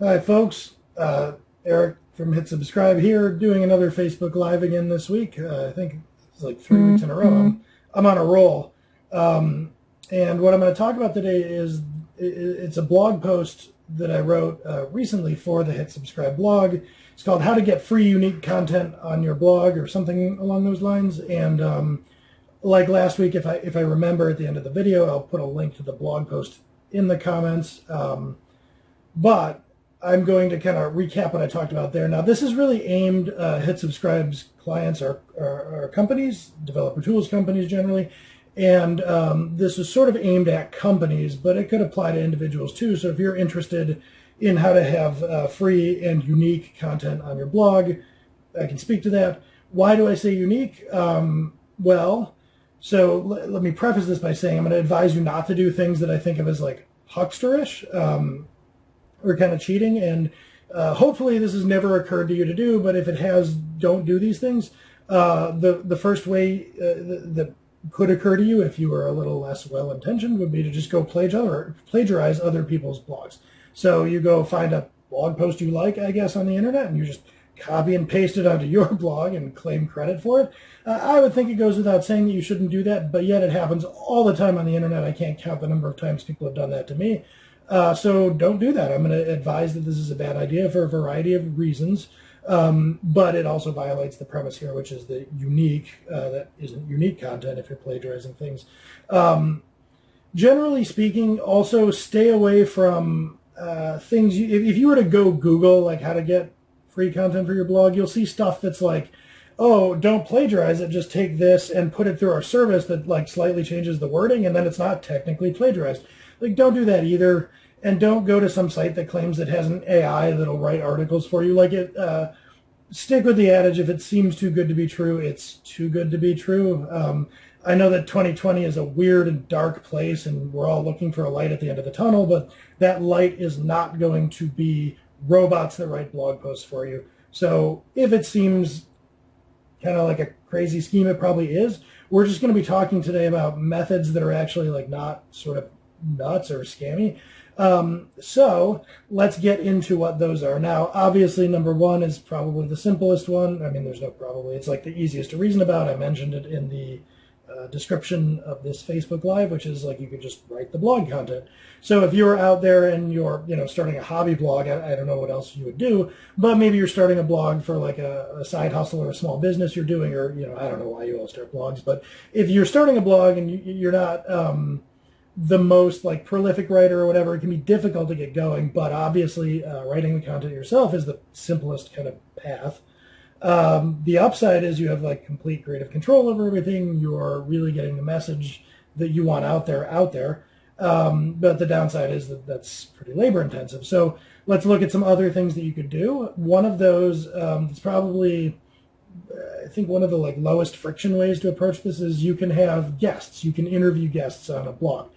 Hi, folks. Eric from Hit Subscribe here, doing another Facebook Live again this week. I think it's like 3 weeks in a row. I'm on a roll. And what I'm going to talk about today is it's a blog post that I wrote recently for the Hit Subscribe blog. It's called How to Get Free Unique Content on Your Blog, or something along those lines. And like last week, if I remember at the end of the video, I'll put a link to the blog post in the comments. But I'm going to kind of recap what I talked about there. Now, this is really aimed, Hit Subscribe's clients are companies, developer tools companies generally, and this is sort of aimed at companies, but it could apply to individuals too. So if you're interested in how to have free and unique content on your blog, I can speak to that. Why do I say unique? Well, so let me preface this by saying I'm going to advise you not to do things that I think of as like hucksterish, or kind of cheating, and hopefully this has never occurred to you to do, but if it has, don't do these things. The first way that could occur to you, if you were a little less well-intentioned, would be to just go plagiarize other people's blogs. So you go find a blog post you like, I guess, on the internet, and you just copy and paste it onto your blog and claim credit for it. I would think it goes without saying that you shouldn't do that, but yet it happens all the time on the internet. I can't count the number of times people have done that to me. So don't do that. I'm going to advise that this is a bad idea for a variety of reasons, but it also violates the premise here, which is the unique, that isn't unique content if you're plagiarizing things. Generally speaking, also stay away from things. If you were to go Google like how to get free content for your blog, you'll see stuff that's like, oh, don't plagiarize it, just take this and put it through our service that like slightly changes the wording, and then it's not technically plagiarized. Like, don't do that either, and don't go to some site that claims it has an AI that'll write articles for you. Like, stick with the adage, if it seems too good to be true, it's too good to be true. I know that 2020 is a weird and dark place, and we're all looking for a light at the end of the tunnel, but that light is not going to be robots that write blog posts for you. So if it seems kind of like a crazy scheme, it probably is. We're just going to be talking today about methods that are actually like not sort of nuts or scammy. So let's get into what those are. Now, obviously, number one is probably the simplest one. I mean, there's no probably. It's like the easiest to reason about. I mentioned it in the description of this Facebook Live, which is like you could just write the blog content. So if you're out there and you're, starting a hobby blog, I don't know what else you would do, but maybe you're starting a blog for like a side hustle or a small business you're doing, or, I don't know why you all start blogs, but if you're starting a blog and you're not the most like prolific writer or whatever, it can be difficult to get going, but obviously writing the content yourself is the simplest kind of path. The upside is you have like complete creative control over everything. You're really getting the message that you want out there. But the downside is that that's pretty labor intensive. So let's look at some other things that you could do. One of those is probably, I think, one of the like lowest friction ways to approach this is you can have guests. You can interview guests on a blog.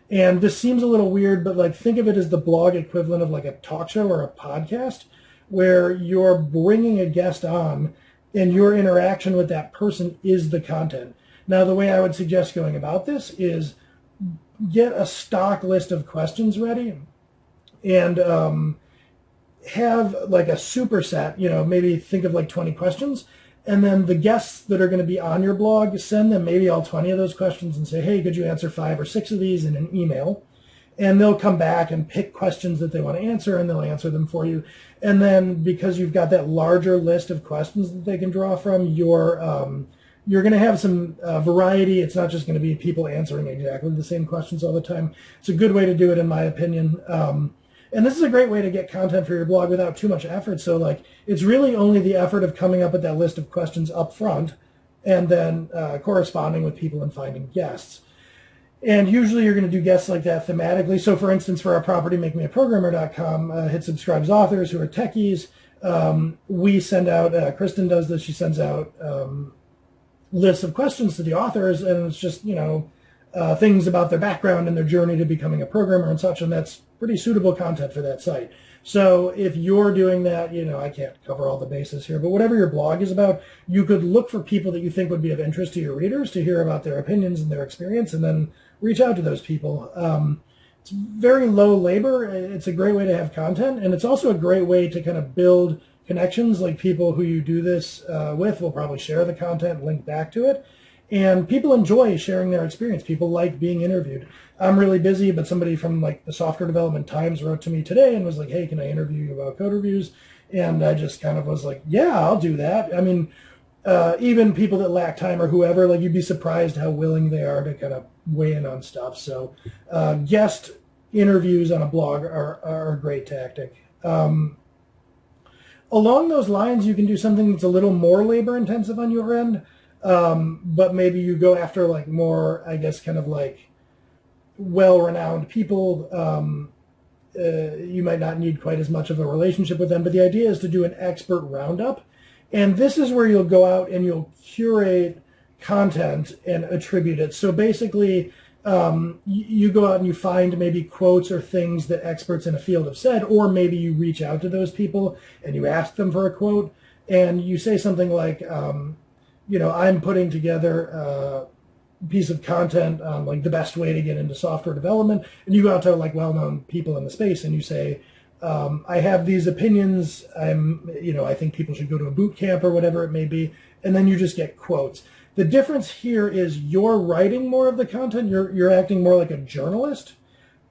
And this seems a little weird, but like think of it as the blog equivalent of like a talk show or a podcast, where you're bringing a guest on and your interaction with that person is the content. Now, the way I would suggest going about this is get a stock list of questions ready and have like a superset, maybe think of like 20 questions. And then the guests that are going to be on your blog, send them maybe all 20 of those questions and say, hey, could you answer 5 or 6 of these in an email? And they'll come back and pick questions that they want to answer, and they'll answer them for you. And then because you've got that larger list of questions that they can draw from, you're going to have some variety. It's not just going to be people answering exactly the same questions all the time. It's a good way to do it, in my opinion. And this is a great way to get content for your blog without too much effort. So like, it's really only the effort of coming up with that list of questions up front and then corresponding with people and finding guests. And usually you're going to do guests like that thematically. So for instance, for our property, makemeaprogrammer.com, Hit Subscribe's authors who are techies, we send out, Kristen does this, she sends out lists of questions to the authors, and it's just, things about their background and their journey to becoming a programmer and such, and that's pretty suitable content for that site. So if you're doing that, I can't cover all the bases here, but whatever your blog is about, you could look for people that you think would be of interest to your readers to hear about their opinions and their experience, and then reach out to those people. it's very low labor. It's a great way to have content, and it's also a great way to kind of build connections. Like people who you do this with will probably share the content, link back to it, and people enjoy sharing their experience. People like being interviewed. I'm really busy, but somebody from like the Software Development Times wrote to me today and was like, "Hey, can I interview you about code reviews?" And I just kind of was like, "Yeah, I'll do that." I mean, even people that lack time or whoever, like you'd be surprised how willing they are to kind of weigh in on stuff. So guest interviews on a blog are a great tactic. Along those lines, you can do something that's a little more labor intensive on your end, but maybe you go after like more, I guess, kind of like well-renowned people. You might not need quite as much of a relationship with them, but the idea is to do an expert roundup. And this is where you'll go out and you'll curate content and attribute it. So basically, you go out and you find maybe quotes or things that experts in a field have said, or maybe you reach out to those people and you ask them for a quote, and you say something like, I'm putting together a piece of content on like the best way to get into software development, and you go out to like well-known people in the space and you say, I have these opinions. I think people should go to a boot camp or whatever it may be, and then you just get quotes. The difference here is you're writing more of the content. You're acting more like a journalist,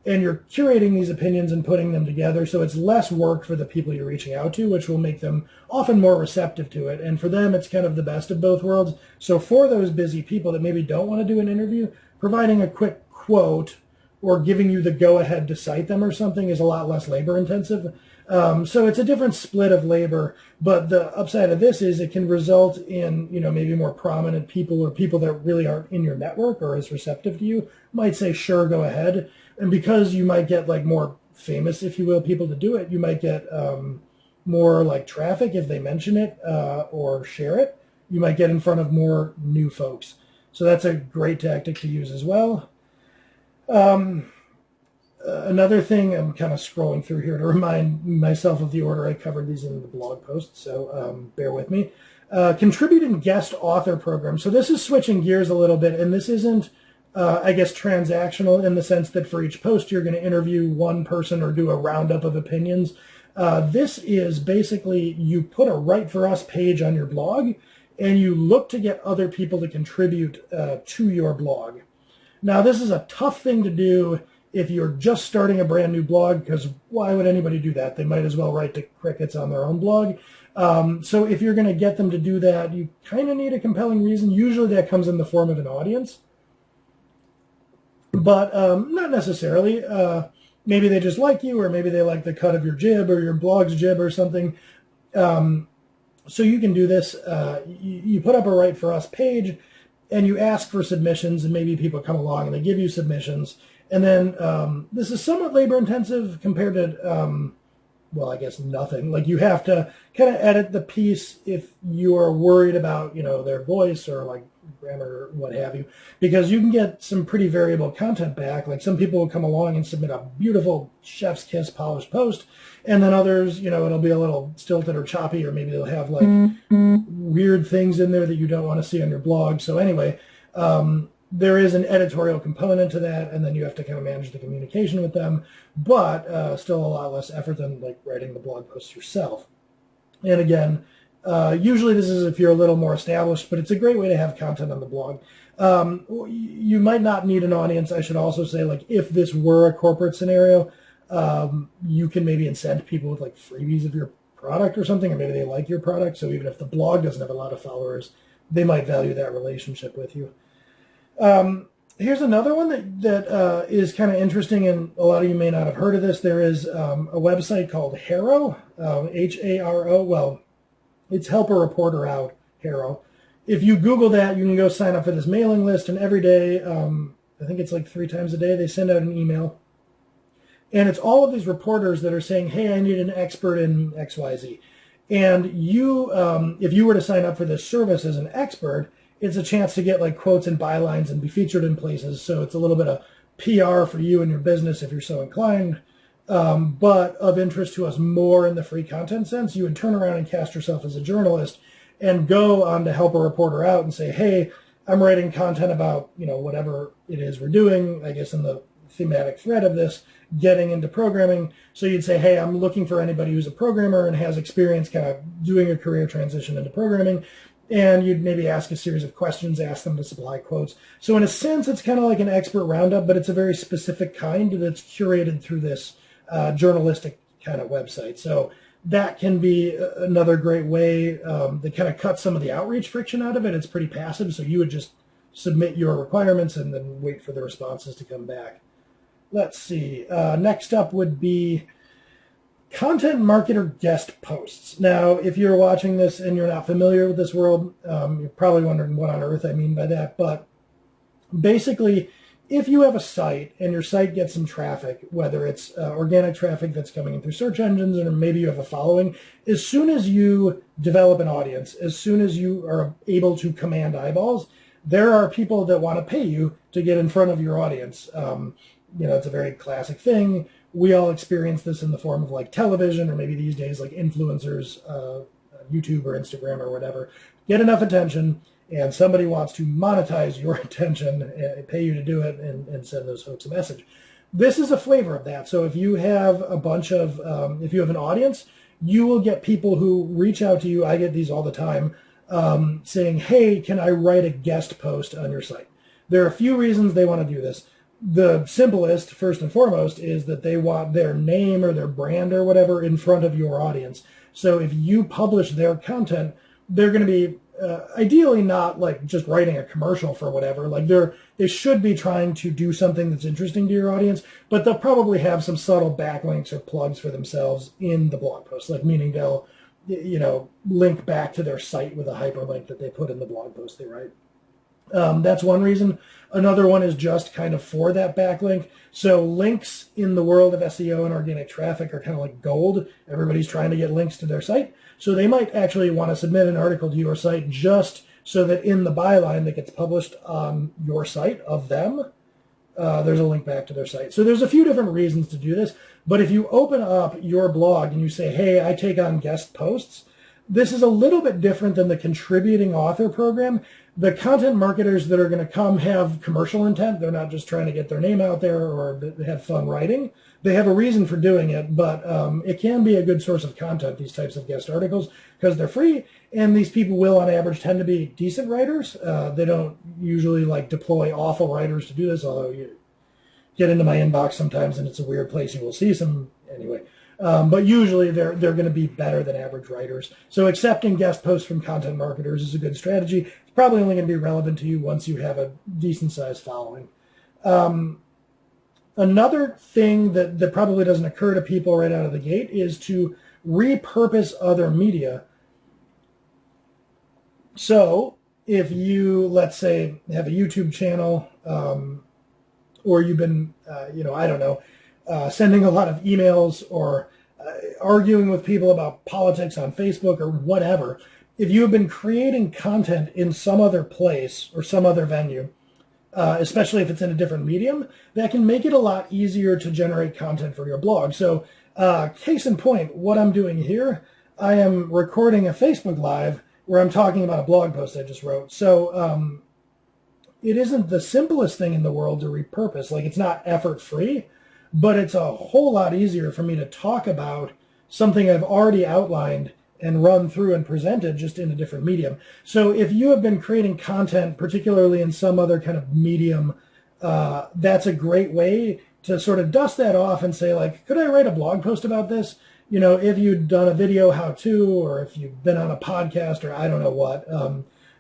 and you're curating these opinions and putting them together. So it's less work for the people you're reaching out to, which will make them often more receptive to it. And for them, it's kind of the best of both worlds. So for those busy people that maybe don't want to do an interview, providing a quick quote or giving you the go-ahead to cite them or something is a lot less labor-intensive. So it's a different split of labor, but the upside of this is it can result in, maybe more prominent people or people that really aren't in your network or as receptive to you might say, sure, go ahead. And because you might get like more famous, if you will, people to do it, you might get more like traffic if they mention it or share it. You might get in front of more new folks. So that's a great tactic to use as well. Another thing, I'm kind of scrolling through here to remind myself of the order I covered these in the blog post, so bear with me. Contributing guest author program. So this is switching gears a little bit, and this isn't, I guess, transactional in the sense that for each post you're going to interview one person or do a roundup of opinions. This is basically you put a Write For Us page on your blog, and you look to get other people to contribute to your blog. Now, this is a tough thing to do if you're just starting a brand new blog, because why would anybody do that? They might as well write to crickets on their own blog. So if you're going to get them to do that, you kind of need a compelling reason. Usually that comes in the form of an audience, but not necessarily. Maybe they just like you, or maybe they like the cut of your jib or your blog's jib or something. So you can do this. You put up a Write For Us page, and you ask for submissions, and maybe people come along and they give you submissions. And then this is somewhat labor intensive compared to, well, I guess nothing. Like you have to kind of edit the piece if you are worried about, their voice or like grammar or what have you, because you can get some pretty variable content back. Like some people will come along and submit a beautiful chef's kiss polished post, and then others, it'll be a little stilted or choppy, or maybe they'll have like weird things in there that you don't want to see on your blog. So anyway, there is an editorial component to that, and then you have to kind of manage the communication with them, but still a lot less effort than like writing the blog post yourself. And again, usually this is if you're a little more established, but it's a great way to have content on the blog. You might not need an audience. I should also say, like, if this were a corporate scenario, you can maybe incent people with like freebies of your product or something, or maybe they like your product. So even if the blog doesn't have a lot of followers, they might value that relationship with you. Here's another one that is kind of interesting, and a lot of you may not have heard of this. There is a website called Haro, H-A-R-O. Well, it's Help a Reporter Out, Haro. If you Google that, you can go sign up for this mailing list, and every day, I think it's like 3 times a day, they send out an email. And it's all of these reporters that are saying, hey, I need an expert in XYZ. And you, if you were to sign up for this service as an expert, it's a chance to get like quotes and bylines and be featured in places. So it's a little bit of PR for you and your business if you're so inclined. But of interest to us more in the free content sense, you would turn around and cast yourself as a journalist and go on to Help a Reporter Out and say, hey, I'm writing content about, whatever it is we're doing, I guess in the thematic thread of this, getting into programming. So you'd say, hey, I'm looking for anybody who's a programmer and has experience kind of doing a career transition into programming. And you'd maybe ask a series of questions, ask them to supply quotes. So in a sense, it's kind of like an expert roundup, but it's a very specific kind that's curated through this journalistic kind of website. So that can be another great way that kind of cuts some of the outreach friction out of it. It's pretty passive, so you would just submit your requirements and then wait for the responses to come back. Let's see. Next up would be content marketer guest posts. Now, if you're watching this and you're not familiar with this world, you're probably wondering what on earth I mean by that. But basically, if you have a site and your site gets some traffic, whether it's organic traffic that's coming in through search engines or maybe you have a following, as soon as you develop an audience, as soon as you are able to command eyeballs, there are people that want to pay you to get in front of your audience. It's a very classic thing. We all experience this in the form of like television or maybe these days like influencers, YouTube or Instagram or whatever. Get enough attention and somebody wants to monetize your attention and pay you to do it and send those folks a message. This is a flavor of that. So if you have a bunch of, if you have an audience, you will get people who reach out to you. I get these all the time saying, hey, can I write a guest post on your site? There are a few reasons they want to do this. The simplest, first and foremost, is that they want their name or their brand or whatever in front of your audience. So if you publish their content, they're going to be ideally not like just writing a commercial for whatever. Like they should be trying to do something that's interesting to your audience, but they'll probably have some subtle backlinks or plugs for themselves in the blog post, like meaning they'll link back to their site with a hyperlink that they put in the blog post they write. That's one reason. Another one is just kind of for that backlink. So links in the world of SEO and organic traffic are kind of like gold. Everybody's trying to get links to their site. So they might actually want to submit an article to your site just so that in the byline that gets published on your site of them, there's a link back to their site. So there's a few different reasons to do this. But if you open up your blog and you say, hey, I take on guest posts, this is a little bit different than the contributing author program. The content marketers that are going to come have commercial intent. They're not just trying to get their name out there or have fun writing. They have a reason for doing it, but it can be a good source of content, these types of guest articles, because they're free, and these people will, on average, tend to be decent writers. They don't usually deploy awful writers to do this, although you get into my inbox sometimes and it's a weird place. You will see some, anyway. But usually they're going to be better than average writers. So accepting guest posts from content marketers is a good strategy. It's probably only going to be relevant to you once you have a decent sized following. Another thing that probably doesn't occur to people right out of the gate is to repurpose other media. So if you, let's say, have a YouTube channel, or you've been, I don't know, sending a lot of emails or arguing with people about politics on Facebook or whatever, if you have been creating content in some other place or some other venue, especially if it's in a different medium, that can make it a lot easier to generate content for your blog. So case in point, what I'm doing here, I am recording a Facebook Live where I'm talking about a blog post I just wrote. So it isn't the simplest thing in the world to repurpose. It's not effort-free, but it's a whole lot easier for me to talk about something I've already outlined and run through and presented just in a different medium. So if you have been creating content, particularly in some other kind of medium, that's a great way to sort of dust that off and say, could I write a blog post about this? If you'd done a video how-to, or if you've been on a podcast, or I don't know what.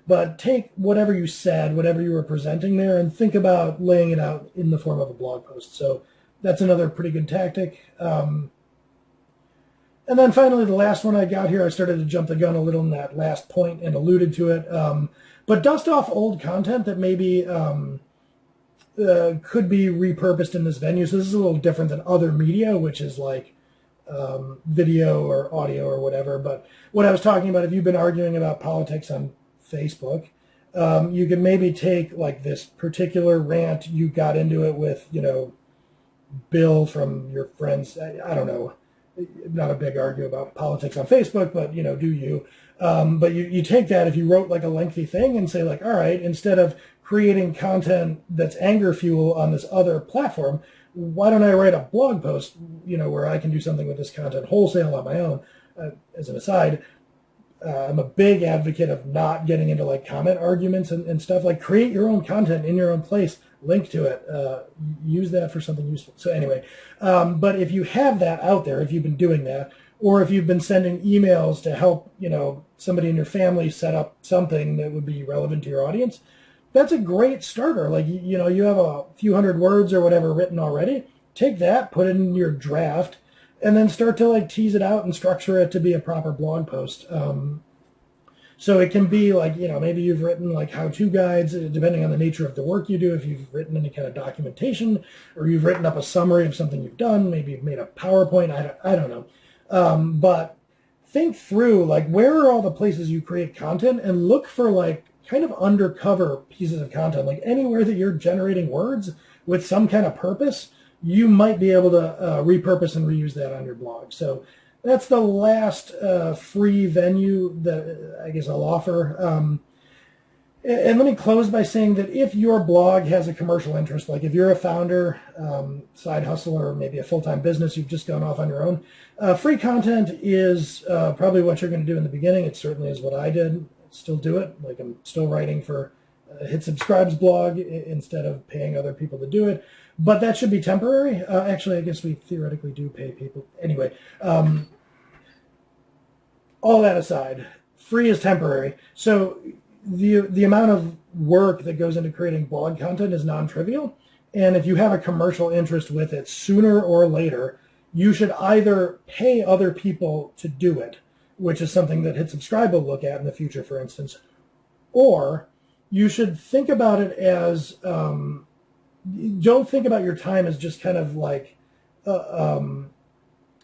But take whatever you said, whatever you were presenting there, and think about laying it out in the form of a blog post. So that's another pretty good tactic. And then finally, the last one I got here, I started to jump the gun a little in that last point and alluded to it. But dust off old content that maybe could be repurposed in this venue. So this is a little different than other media, which is video or audio or whatever. But what I was talking about, if you've been arguing about politics on Facebook, you can maybe take this particular rant you got into it with, Bill from your friends. I don't know. Not a big argue about politics on Facebook, but do you? But you take that, if you wrote a lengthy thing and say all right, instead of creating content that's anger fuel on this other platform, why don't I write a blog post, where I can do something with this content wholesale on my own? As an aside, I'm a big advocate of not getting into like comment arguments and stuff. Like, create your own content in your own place, link to it, use that for something useful. So anyway, but if you have that out there, if you've been doing that, or if you've been sending emails to help, somebody in your family set up something that would be relevant to your audience, that's a great starter. Like, you have a few hundred words or whatever written already. Take that, put it in your draft, and then start to like tease it out and structure it to be a proper blog post. So it can be like, maybe you've written like how-to guides, depending on the nature of the work you do. If you've written any kind of documentation, or you've written up a summary of something you've done, maybe you've made a PowerPoint, I don't know. But think through, like, where are all the places you create content, and look for like kind of undercover pieces of content. Like, anywhere that you're generating words with some kind of purpose, you might be able to repurpose and reuse that on your blog. So that's the last free venue that I guess I'll offer. And let me close by saying that if your blog has a commercial interest, like if you're a founder, side hustle, or maybe a full-time business, you've just gone off on your own, free content is probably what you're going to do in the beginning. It certainly is what I did. Still do it. Like, I'm still writing for Hit Subscribe's blog instead of paying other people to do it. But that should be temporary. Actually, I guess we theoretically do pay people. Anyway, all that aside, free is temporary. So the amount of work that goes into creating blog content is non-trivial. And if you have a commercial interest with it, sooner or later, you should either pay other people to do it, which is something that Hit Subscribe will look at in the future, for instance, or you should think about it as, don't think about your time as just kind of like a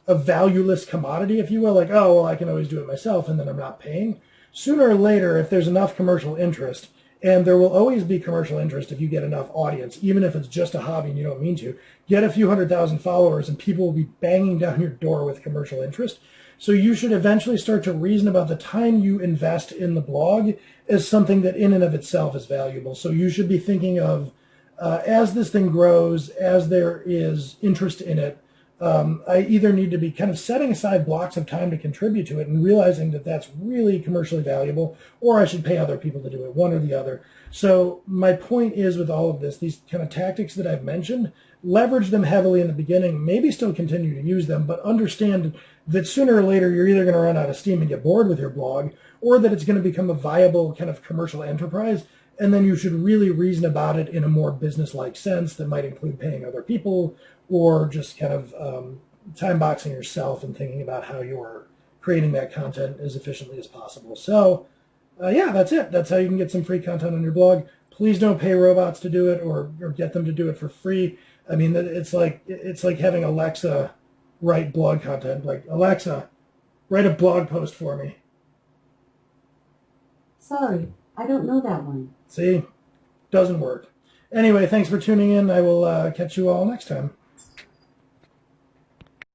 valueless commodity, if you will, like, oh, well, I can always do it myself and then I'm not paying. Sooner or later, if there's enough commercial interest, and there will always be commercial interest if you get enough audience, even if it's just a hobby and you don't mean to, get a few 100,000 followers and people will be banging down your door with commercial interest. So you should eventually start to reason about the time you invest in the blog as something that in and of itself is valuable. So you should be thinking of, as this thing grows, as there is interest in it, I either need to be kind of setting aside blocks of time to contribute to it and realizing that that's really commercially valuable, or I should pay other people to do it, one or the other. So my point is, with all of this, these kind of tactics that I've mentioned, leverage them heavily in the beginning, maybe still continue to use them, but understand that sooner or later you're either going to run out of steam and get bored with your blog, or that it's going to become a viable kind of commercial enterprise. And then you should really reason about it in a more business-like sense that might include paying other people, or just kind of time boxing yourself and thinking about how you're creating that content as efficiently as possible. So yeah, that's it. That's how you can get some free content on your blog. Please don't pay robots to do it, or get them to do it for free. I mean, it's like having Alexa write blog content. Like, Alexa, write a blog post for me. Sorry, I don't know that one. See? Doesn't work. Anyway, thanks for tuning in. I will catch you all next time.